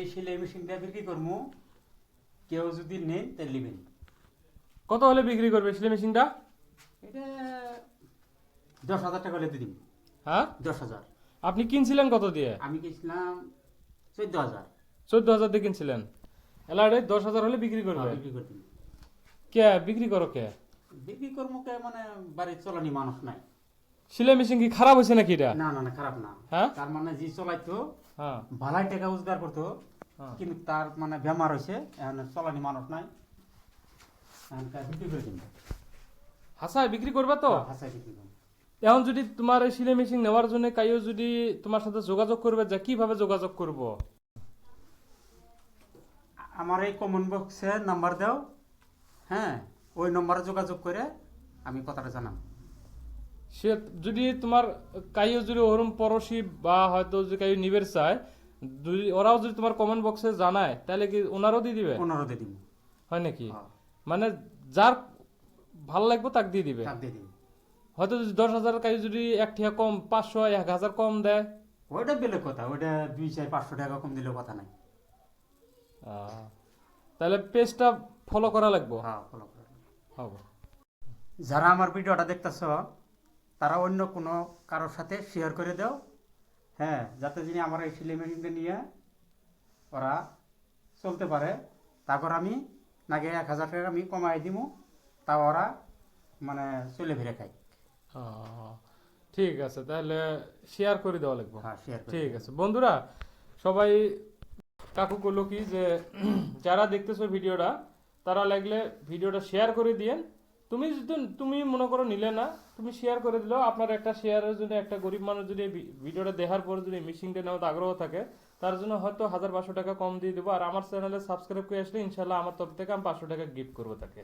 এই সেলাই মেশিনটা বিক্রি করবো, কেউ যদি নেন তাহলে নেবেন। কত হলে বিক্রি করবে সেলাই মেশিনটা? এটা 10,000 টাকা হলে দিন। হ্যাঁ, 10,000। আপনি কিনছিলেন কত দিয়ে? আমি গেছিলাম 14,000। 14,000 দিয়ে কিনছিলেন, এলারে 10,000 হলে বিক্রি করবে? বিক্রি করে দিন। কে বিক্রি করো কে? বিক্রি করবো কে মানে বাড়ির চলানি মানুষ নাই। সেলাই মেশিন কি খারাপ হয়েছে নাকি এটা? না না না, খারাপ না। হ্যাঁ তার মানে যে চলাইতো হ্যাঁ ভালাই টাকা রোজগার করতো, হ্যাঁ। কিন্তু তার মানে বেমার হয়েছে, এখন চলানি মানুষ নাই, এখন বিক্রি করে দিন। হাসায় বিক্রি করবে তো? হাসাই বিক্রি করুন। এখন যদি তোমার এই সেলাই মেশিন নেওয়ার জন্য কাইও যদি তোমার সাথে যোগাযোগ করবে, যে কিভাবে যোগাযোগ করব? আমার এই কমেন্ট বক্সে নাম্বার দাও, হ্যাঁ, ওই নম্বরে যোগাযোগ করে আমি কথাটা জানাম। সে যদি তোমার কাইও যদি ওরম পড়োশি বা হয়তো যদি কাইও নিবের চায়, যদি ওরাও যদি তোমার কমেন্ট বক্সে জানায়, তাহলে কি ওনারও দিয়ে দিবে? পনেরো দিয়ে দিব। হয় নাকি? হ্যাঁ, মানে যার ভালো লাগবে তাকে দিয়ে দিবে। তাক দিয়ে দিব। হয়তো যদি 10,000 কাইও যদি 1 টাকা কম, 500 1,000 কম দেয়, ওইটা বেলেগ কথা, ওইটা 200-500 টাকা কম দিলেও কথা নাই। তাহলে পেজটা ফলো করা লাগবে। হ্যাঁ, ফলো করে। হবে। যারা আমার ভিডিওটা দেখতেছ তারা অন্য কোনো কারোর সাথে শেয়ার করে দাও, হ্যাঁ, যাতে যিনি আমার এই সেলাই মেশিনটা নিয়ে ওরা চলতে পারে। তারপর আমি নাকি 1,000 টাকা আমি কমাই দিব, তা ওরা মানে চলে ফিরে খাই। ঠিক আছে, তাহলে শেয়ার করে দেওয়া লাগবে। হ্যাঁ, শেয়ার করে ঠিক দিও। আছে বন্ধুরা, সবাই কাকু করলো কি যে যারা দেখতেছো ভিডিওটা, তারা লাগলে ভিডিওটা শেয়ার করে দিয়েন। তুমি যদি তুমি মনে করো নিলে না, তুমি শেয়ার করে দিলেও আপনার একটা শেয়ারের জন্য একটা গরিব মানুষ যদি ভিডিওটা দেখার পর যদি মেশিনটা নেওয়ার আগ্রহ থাকে, তার জন্য হয়তো 1,500 টাকা কম দিয়ে দেবো। আর আমার চ্যানেলে সাবস্ক্রাইব করে আসলে ইনশাল্লাহ আমার তরফ থেকে আমি 500 টাকা গিফট করবো তাকে।